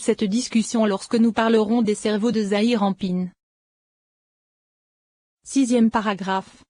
cette discussion lorsque nous parlerons des cerveaux de Zahir-Anpin. Sixième paragraphe.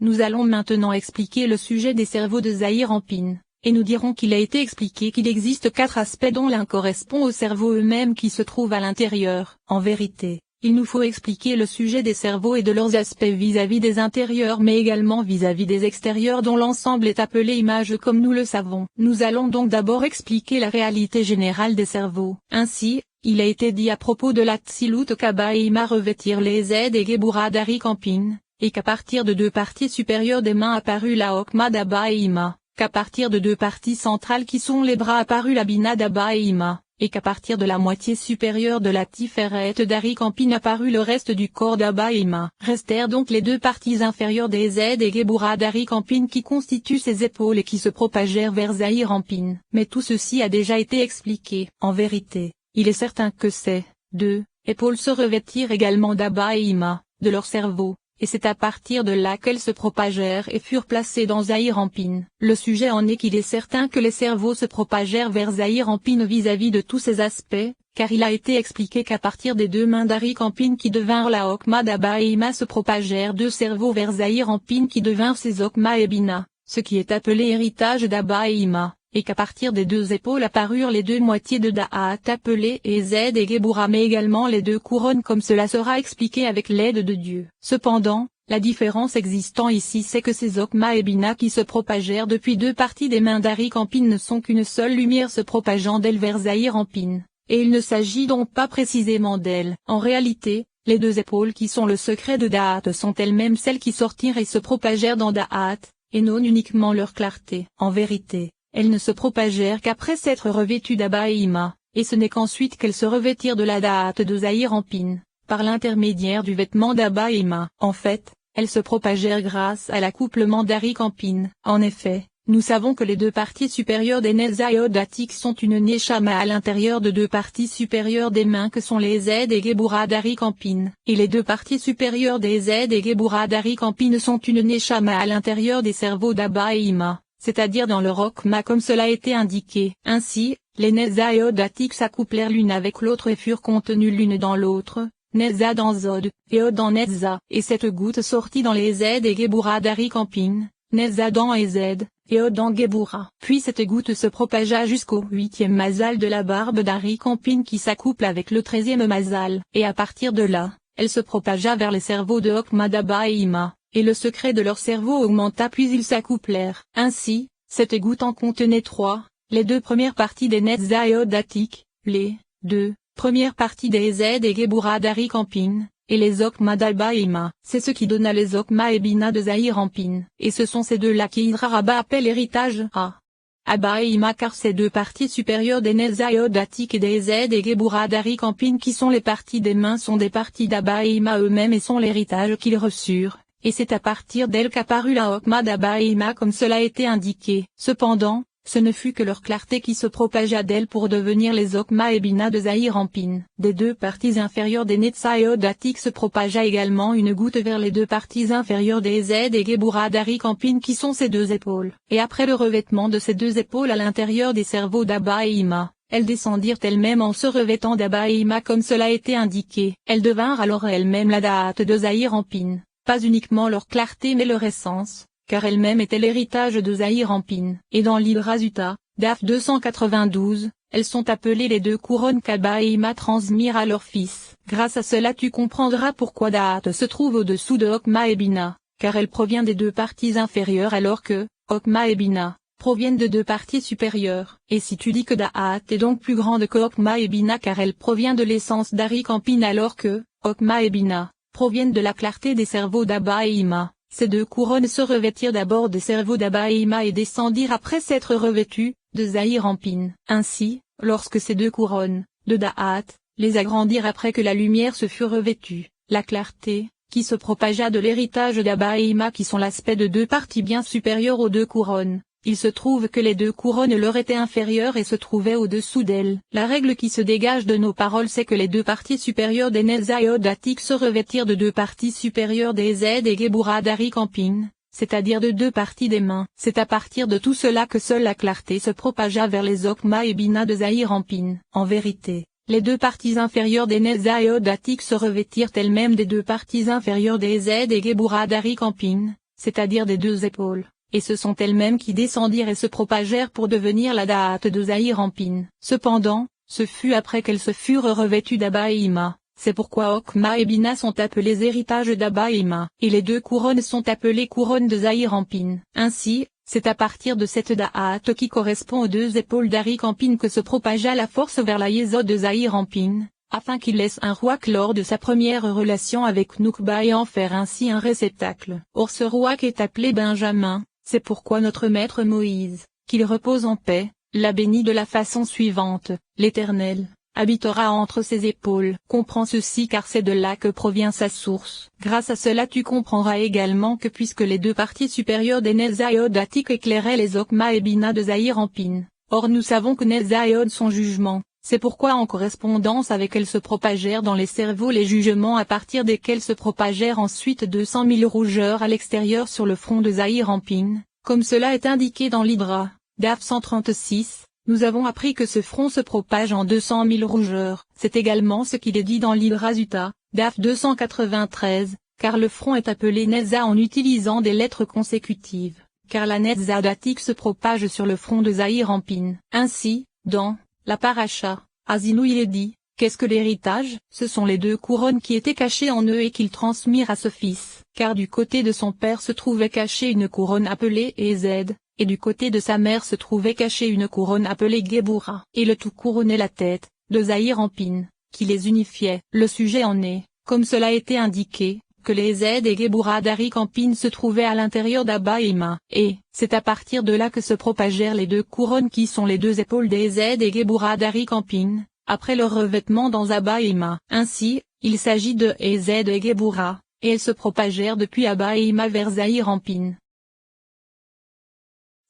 Nous allons maintenant expliquer le sujet des cerveaux de Zahir-Anpin, et nous dirons qu'il a été expliqué qu'il existe 4 aspects dont l'un correspond aux cerveaux eux-mêmes qui se trouvent à l'intérieur. En vérité, il nous faut expliquer le sujet des cerveaux et de leurs aspects vis-à-vis des intérieurs mais également vis-à-vis des extérieurs dont l'ensemble est appelé image comme nous le savons. Nous allons donc d'abord expliquer la réalité générale des cerveaux. Ainsi, il a été dit à propos de l'Atsilut Kabaïma revêtir les Z et Gebura d'Ari-Anpin, et qu'à partir de 2 parties supérieures des mains apparut la Hokma d'Abba et Ima, qu'à partir de 2 parties centrales qui sont les bras apparut la Bina d'Abba et Ima, et qu'à partir de la moitié supérieure de la Tiferet d'Ari-Anpin apparut le reste du corps d'Abba et Ima. Restèrent donc les 2 parties inférieures des Z et Gebura d'Ari-Anpin qui constituent ses épaules et qui se propagèrent vers Zahir-Anpin. Mais tout ceci a déjà été expliqué. En vérité, il est certain que ces 2 épaules se revêtirent également d'Abba et Ima, de leur cerveau, et c'est à partir de là qu'elles se propagèrent et furent placées dans Zahir-Anpin. Le sujet en est qu'il est certain que les cerveaux se propagèrent vers Zahir-Anpin vis-à-vis de tous ces aspects, car il a été expliqué qu'à partir des 2 mains d'Ari-Anpin qui devinrent la Hokma d'Abba et Ima se propagèrent 2 cerveaux vers Zahir-Anpin qui devinrent ses Hokma et Bina, ce qui est appelé héritage d'Abba et Ima, et qu'à partir des 2 épaules apparurent les 2 moitiés de Da'at appelées Z et Gebura mais également les 2 couronnes comme cela sera expliqué avec l'aide de Dieu. Cependant, la différence existant ici c'est que ces Hokma et Bina qui se propagèrent depuis 2 parties des mains d'Ari-Anpin ne sont qu'une seule lumière se propageant d'elle vers Zahir-Anpin, et il ne s'agit donc pas précisément d'elle. En réalité, les 2 épaules qui sont le secret de Da'at sont elles-mêmes celles qui sortirent et se propagèrent dans Da'at, et non uniquement leur clarté. En vérité, elles ne se propagèrent qu'après s'être revêtues d'Abba et Ima, et ce n'est qu'ensuite qu'elles se revêtirent de la Da'at de Zahir-Anpin, par l'intermédiaire du vêtement d'Abba et Ima. En fait, elles se propagèrent grâce à l'accouplement d'Ari-Anpin. En effet, nous savons que les 2 parties supérieures des Nezaïodatik sont une Neshama à l'intérieur de 2 parties supérieures des mains que sont les Z et Gebura d'Ari-Anpin, et les 2 parties supérieures des Z et Gebura d'Ari-Anpin sont une Neshama à l'intérieur des cerveaux d'Abba et Ima, c'est-à-dire dans le Hokma comme cela a été indiqué. Ainsi, les Nezaïodatik s'accouplèrent l'une avec l'autre et furent contenues l'une dans l'autre, Neza dans Zod, et Od dans Neza, et cette goutte sortit dans les Z et Gebura d'Ari-Anpin, Neza dans Ez, et Od dans Gebura. Puis cette goutte se propagea jusqu'au 8e mazal de la barbe d'Ari-Anpin qui s'accouple avec le 13e mazal, et à partir de là, elle se propagea vers les cerveaux de Hokma d'Abba et Ima, et le secret de leur cerveau augmenta puis ils s'accouplèrent. Ainsi, cette goutte en contenait 3, les 2 premières parties des Nezaïodatik, les 2 premières parties des Z et Gebura d'Ari-Anpin, et les Hokma d'Abba et Ima. C'est ce qui donna les Hokma et Bina de Zahir-Anpin. Et ce sont ces 2-là qu'Hydra Rabba appelle héritage à Abba et Ima car ces 2 parties supérieures des Nezaïodatik et des Z et Gebura d'Ari-Anpin qui sont les parties des mains sont des parties d'Abba et Ima eux-mêmes et sont l'héritage qu'ils reçurent, et c'est à partir d'elles qu'apparut la Hokma d'Abba et Ima comme cela a été indiqué. Cependant, ce ne fut que leur clarté qui se propagea d'elles pour devenir les Hokma et Bina de Zahir-Anpin. Des 2 parties inférieures des Nezaïodatik se propagea également une goutte vers les 2 parties inférieures des Z et Gebura d'Ari-Anpin qui sont ces 2 épaules. Et après le revêtement de ces 2 épaules à l'intérieur des cerveaux d'Abba et Ima, elles descendirent elles-mêmes en se revêtant d'Abba et Ima comme cela a été indiqué. Elles devinrent alors elles-mêmes la Da'at de Zahir-Anpin, pas uniquement leur clarté mais leur essence, car elle-même était l'héritage de Zahir-Anpin. Et dans l'Hidrazuta, DAF 292, elles sont appelées les 2 couronnes qu'Abba et Ima transmirent à leurs fils. Grâce à cela tu comprendras pourquoi Da'at se trouve au-dessous de Hokma et Bina, car elle provient des 2 parties inférieures alors que, Hokma et Bina, proviennent de 2 parties supérieures. Et si tu dis que Da'at est donc plus grande que Hokma et Bina car elle provient de l'essence d'Ari-Anpin alors que, Hokma et Bina, proviennent de la clarté des cerveaux d'Abba et Ima, ces 2 couronnes se revêtirent d'abord des cerveaux d'Abba et Ima et descendirent après s'être revêtues, de Zahir-Anpin. Ainsi, lorsque ces 2 couronnes, de Da'at, les agrandirent après que la lumière se fut revêtue, la clarté, qui se propagea de l'héritage d'Abba et Ima qui sont l'aspect de 2 parties bien supérieures aux 2 couronnes, il se trouve que les 2 couronnes leur étaient inférieures et se trouvaient au-dessous d'elles. La règle qui se dégage de nos paroles c'est que les 2 parties supérieures des Nezaïodatik se revêtirent de 2 parties supérieures des Z et Gebura d'Ari-Anpin, c'est-à-dire de deux parties des mains. C'est à partir de tout cela que seule la clarté se propagea vers les Okma et Bina de Zahir-Anpin. En vérité, les deux parties inférieures des Netza et Odatik se revêtirent elles-mêmes des deux parties inférieures des Zed et Gebura d'Arik-Anpin, c'est-à-dire des deux épaules, et ce sont elles-mêmes qui descendirent et se propagèrent pour devenir la Da'at de Zahir-Anpin. Cependant, ce fut après qu'elles se furent revêtues d'Abba et Ima. C'est pourquoi Okma et Bina sont appelés héritages d'Abba et Ima, et les deux couronnes sont appelées couronnes de Zahir-Anpin. Ainsi, c'est à partir de cette Da'at qui correspond aux deux épaules d'Arik-Anpin que se propagea la force vers la Yesod de Zahir-Anpin, afin qu'il laisse un roi lors de sa première relation avec Nukba et en faire ainsi un réceptacle. Or ce roi est appelé Benjamin, c'est pourquoi notre maître Moïse, qu'il repose en paix, l'a béni de la façon suivante: l'Éternel habitera entre ses épaules. Comprends ceci car c'est de là que provient sa source. Grâce à cela tu comprendras également que puisque les deux parties supérieures des Netza et Odatik éclairaient les Okma et Bina de Zahir-Anpin, or nous savons que Netza et Od sont jugements, c'est pourquoi en correspondance avec elles se propagèrent dans les cerveaux les jugements à partir desquels se propagèrent ensuite 200 000 rougeurs à l'extérieur sur le front de Zahir-Anpin, comme cela est indiqué dans l'Hydra, DAF 136. Nous avons appris que ce front se propage en 200 000 rougeurs. C'est également ce qu'il est dit dans l'Hydra Zuta, DAF 293, car le front est appelé Netza en utilisant des lettres consécutives, car la Netza Datik se propage sur le front de Zahir-Anpin. Ainsi, dans la Paracha, Azinu il est dit, qu'est-ce que l'héritage? Ce sont les deux couronnes qui étaient cachées en eux et qu'ils transmirent à ce fils, car du côté de son père se trouvait cachée une couronne appelée Ezed, et du côté de sa mère se trouvait cachée une couronne appelée Gebura. Et le tout couronnait la tête de Zahir-Anpin, qui les unifiait. Le sujet en est, comme cela a été indiqué, que les Zed et Gebura d'Arik-Anpin se trouvaient à l'intérieur d'Abba et Ima, et c'est à partir de là que se propagèrent les deux couronnes qui sont les deux épaules des Zed et Gebura d'Arik-Anpin, après leur revêtement dans Abba et Ima. Ainsi, il s'agit de Ezed et Gebura, et elles se propagèrent depuis Abba et Ima vers Zahir-Anpin.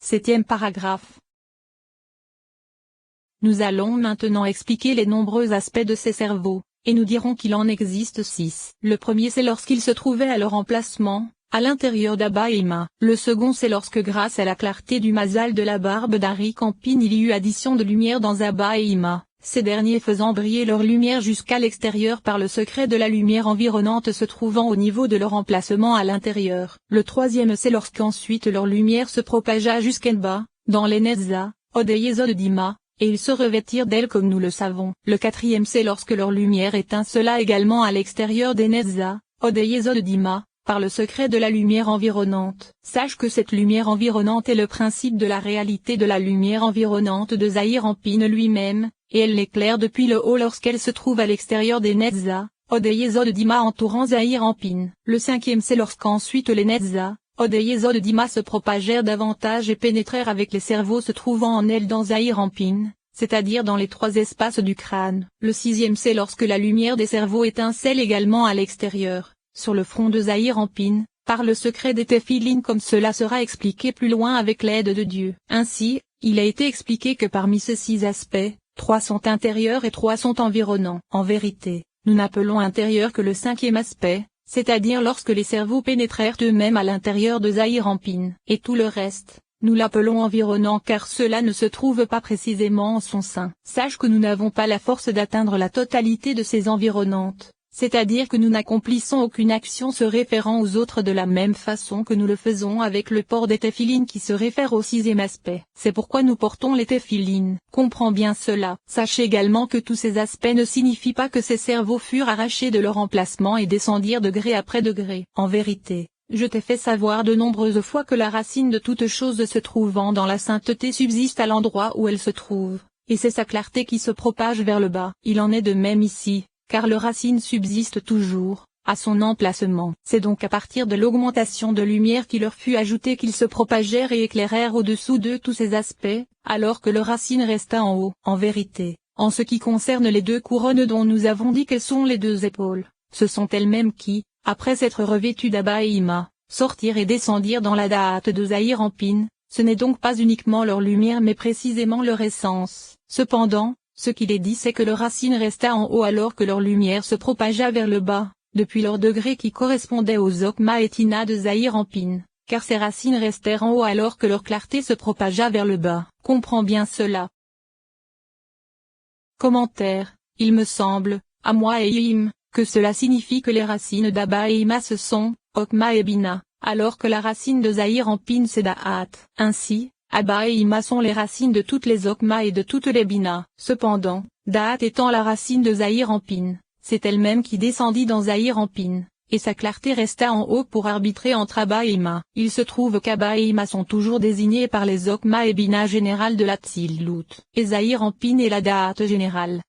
7e paragraphe. Nous allons maintenant expliquer les nombreux aspects de ces cerveaux, et nous dirons qu'il en existe 6. Le premier c'est lorsqu'ils se trouvaient à leur emplacement, à l'intérieur d'Abba et Ima. Le second c'est lorsque grâce à la clarté du mazal de la barbe d'Arik-Anpin il y eut addition de lumière dans Abba et Ima, ces derniers faisant briller leur lumière jusqu'à l'extérieur par le secret de la lumière environnante se trouvant au niveau de leur emplacement à l'intérieur. Le troisième c'est lorsqu'ensuite leur lumière se propagea jusqu'en bas, dans les Netza, Od et Yesod d'Ima, et ils se revêtirent d'elle comme nous le savons. Le quatrième c'est lorsque leur lumière étincela également à l'extérieur des Netza, Od et Yesod d'Ima, par le secret de la lumière environnante. Sache que cette lumière environnante est le principe de la réalité de la lumière environnante de Zahir-Anpin lui-même, et elle l'éclaire depuis le haut lorsqu'elle se trouve à l'extérieur des Netza, Od et Yesod d'Ima entourant Zahir-Anpin. Le cinquième c'est lorsqu'ensuite les Netza, Od et Yesod d'Ima se propagèrent davantage et pénétrèrent avec les cerveaux se trouvant en elles dans Zahir-Anpin, c'est-à-dire dans les trois espaces du crâne. Le sixième c'est lorsque la lumière des cerveaux étincelle également à l'extérieur, sur le front de Zahir-Anpin, par le secret des téphilines comme cela sera expliqué plus loin avec l'aide de Dieu. Ainsi, il a été expliqué que parmi ces 6 aspects, 3 sont intérieurs et 3 sont environnants. En vérité, nous n'appelons intérieur que le 5e aspect, c'est-à-dire lorsque les cerveaux pénétrèrent eux-mêmes à l'intérieur de Zahir-Anpin. Et tout le reste, nous l'appelons environnant car cela ne se trouve pas précisément en son sein. Sache que nous n'avons pas la force d'atteindre la totalité de ces environnantes. C'est-à-dire que nous n'accomplissons aucune action se référant aux autres de la même façon que nous le faisons avec le port des téphilines qui se réfère au 6e aspect. C'est pourquoi nous portons les téphilines. Comprends bien cela. Sache également que tous ces aspects ne signifient pas que ces cerveaux furent arrachés de leur emplacement et descendirent degré après degré. En vérité, je t'ai fait savoir de nombreuses fois que la racine de toute chose se trouvant dans la sainteté subsiste à l'endroit où elle se trouve, et c'est sa clarté qui se propage vers le bas. Il en est de même ici, car le racine subsiste toujours, à son emplacement. C'est donc à partir de l'augmentation de lumière qui leur fut ajoutée qu'ils se propagèrent et éclairèrent au-dessous de tous ces aspects, alors que le racine resta en haut. En vérité, en ce qui concerne les 2 couronnes dont nous avons dit qu'elles sont les 2 épaules, ce sont elles-mêmes qui, après s'être revêtues d'Abba et Ima, sortirent et descendirent dans la Da'at de Zahir-Anpin. Ce n'est donc pas uniquement leur lumière mais précisément leur essence. Cependant, ce qu'il est dit c'est que le racine resta en haut alors que leur lumière se propagea vers le bas, depuis leur degré qui correspondait aux Okma et Tina de Zahir-Anpin, car ses racines restèrent en haut alors que leur clarté se propagea vers le bas. Comprends bien cela. Commentaire. Il me semble, à moi et Yim, que cela signifie que les racines d'Abba et Ima se sont, Okma et Bina, alors que la racine de Zahir Anpin c'est Da'at. Ainsi, Abba et Ima sont les racines de toutes les Okma et de toutes les Bina. Cependant, Da'at étant la racine de Zahir Anpin, c'est elle-même qui descendit dans Zahir Anpin, et sa clarté resta en haut pour arbitrer entre Abba et Ima. Il se trouve qu'Abba et Ima sont toujours désignés par les Okma et Bina générales de la Tzilut, et Zahir Anpin est la Da'at générale.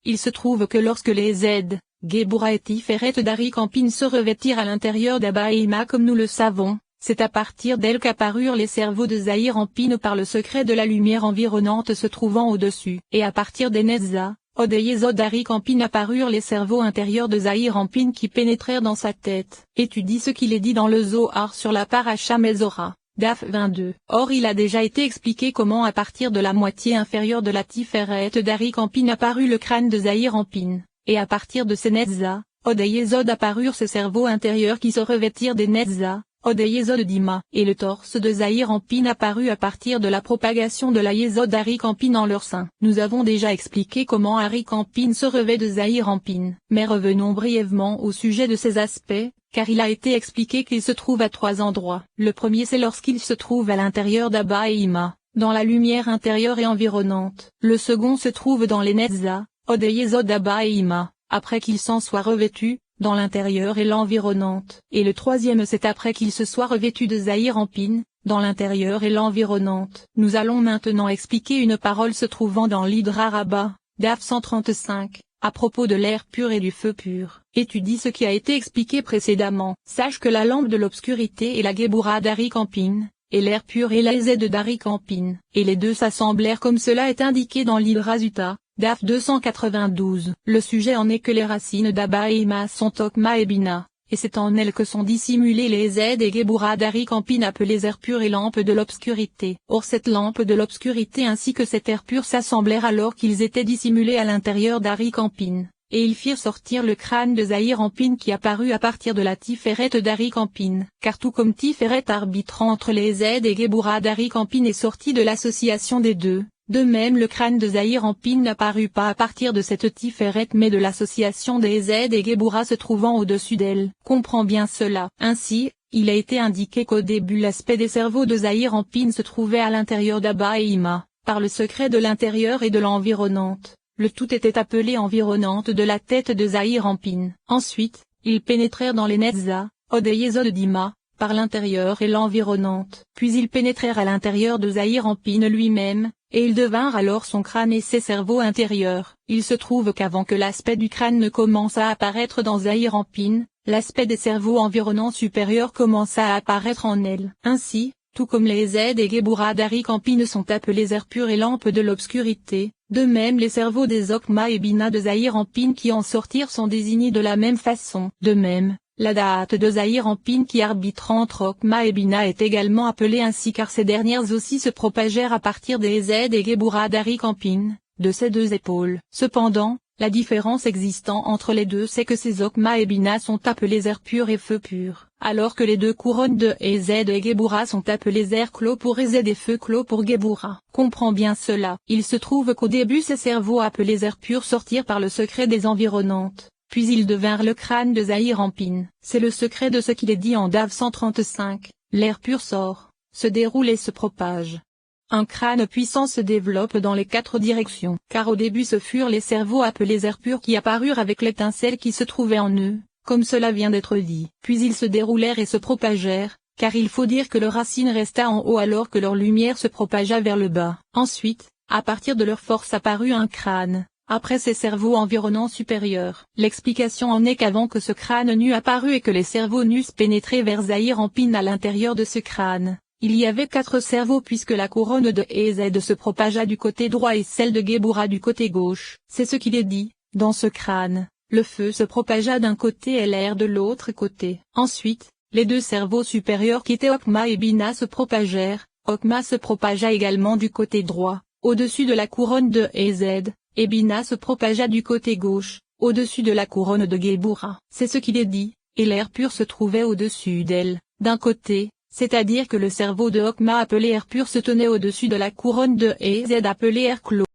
Il se trouve que lorsque les Z, Gebura et Tiferet d'Arik Anpin se revêtirent à l'intérieur d'Abba et Ima comme nous le savons, c'est à partir d'elles qu'apparurent les cerveaux de Zahir Anpin par le secret de la lumière environnante se trouvant au-dessus. Et à partir des Netza, Od et Yesod d'Arik Anpin apparurent les cerveaux intérieurs de Zahir Anpin qui pénétrèrent dans sa tête. Étudie ce qu'il est dit dans le Zohar sur la Paracha Mezora. Daf 22. Or il a déjà été expliqué comment à partir de la moitié inférieure de la Tiferet d'Arik Anpin apparut le crâne de Zahir Anpin, et à partir de ces Netza, Od et Yesod apparurent ces cerveaux intérieurs qui se revêtirent des Netza, Od et Yesod d'Ima, et le torse de Zahir Anpin apparut à partir de la propagation de la Yesod d'Arik Anpin en leur sein. Nous avons déjà expliqué comment Arik Anpin se revêt de Zahir Anpin, mais revenons brièvement au sujet de ces aspects, car il a été expliqué qu'il se trouve à 3 endroits. Le premier c'est lorsqu'il se trouve à l'intérieur d'Abba et Ima, dans la lumière intérieure et environnante. Le second se trouve dans les Netza, Od et Yesod d'Abba et Ima, après qu'il s'en soit revêtu, dans l'intérieur et l'environnante. Et le troisième c'est après qu'il se soit revêtu de Zahir Anpin, dans l'intérieur et l'environnante. Nous allons maintenant expliquer une parole se trouvant dans l'Hydra Rabbah, Daf 135. À propos de l'air pur et du feu pur. Étudie ce qui a été expliqué précédemment. Sache que la lampe de l'obscurité est la Gebura d'Arik Anpin, et l'air pur est la Zed d'Arik Anpin, et les deux s'assemblèrent comme cela est indiqué dans l'Hydra Zuta, Daf 292. Le sujet en est que les racines d'Abba et Ima sont Okma et Bina, et c'est en elles que sont dissimulées les Zed et Gebura d'Arik Anpin appelées air pur et lampe de l'obscurité. Or cette lampe de l'obscurité ainsi que cet air pur s'assemblèrent alors qu'ils étaient dissimulés à l'intérieur d'Arik Anpin, et ils firent sortir le crâne de Zahir Anpin qui apparut à partir de la Tiferet d'Arik Anpin. Car tout comme Tiferet arbitrant entre les Z et Gebura d'Arik Anpin est sorti de l'association des deux, de même le crâne de Zahir Anpin n'apparut pas à partir de cette Tiferet mais de l'association des Z et Gebura se trouvant au-dessus d'elle. Comprends bien cela. Ainsi, il a été indiqué qu'au début l'aspect des cerveaux de Zahir Anpin se trouvait à l'intérieur d'Abba et Ima, par le secret de l'intérieur et de l'environnante. Le tout était appelé environnante de la tête de Zahir Anpin. Ensuite, ils pénétrèrent dans les Netza, Od et Yesod d'Ima, par l'intérieur et l'environnante. Puis ils pénétrèrent à l'intérieur de Zahir Anpin lui-même, et ils devinrent alors son crâne et ses cerveaux intérieurs. Il se trouve qu'avant que l'aspect du crâne ne commence à apparaître dans Zahir Anpin, l'aspect des cerveaux environnants supérieurs commença à apparaître en elle. Ainsi, tout comme les Z et Gebura d'Arik Anpin sont appelés air pur et lampe de l'obscurité, de même les cerveaux des Okma et Bina de Zahir Anpin qui en sortirent sont désignés de la même façon. De même, la Da'at de Zahir Anpin qui arbitre entre Okma et Bina est également appelée ainsi car ces dernières aussi se propagèrent à partir des Z et Gebura d'Arik Anpin, de ces deux épaules. Cependant, la différence existant entre les deux c'est que ces Okma et Bina sont appelés air pur et feu pur, alors que les deux couronnes de Ez et Gebura sont appelées air clos pour Ez et feu clos pour Gebura. Comprends bien cela. Il se trouve qu'au début ces cerveaux appelés air pur sortirent par le secret des environnantes, puis ils devinrent le crâne de Zahir Anpin. C'est le secret de ce qu'il est dit en Dav 135, l'air pur sort, se déroule et se propage. Un crâne puissant se développe dans les 4 directions. Car au début ce furent les cerveaux appelés air pur qui apparurent avec l'étincelle qui se trouvait en eux, comme cela vient d'être dit. Puis ils se déroulèrent et se propagèrent, car il faut dire que leur racine resta en haut alors que leur lumière se propagea vers le bas. Ensuite, à partir de leur force apparut un crâne, après ces cerveaux environnants supérieurs. L'explication en est qu'avant que ce crâne n'eût apparu et que les cerveaux n'eussent pénétré vers Zahir Anpin à l'intérieur de ce crâne, il y avait 4 cerveaux puisque la couronne de Ez se propagea du côté droit et celle de Gebura du côté gauche. C'est ce qu'il est dit, dans ce crâne, le feu se propagea d'un côté et l'air de l'autre côté. Ensuite, les 2 cerveaux supérieurs qui étaient Okma et Bina se propagèrent, Okma se propagea également du côté droit, au-dessus de la couronne de Ez, et Bina se propagea du côté gauche, au-dessus de la couronne de Gebura. C'est ce qu'il est dit, et l'air pur se trouvait au-dessus d'elle, d'un côté, c'est-à-dire que le cerveau de Okma appelé air pur se tenait au-dessus de la couronne de Ez appelé air clos.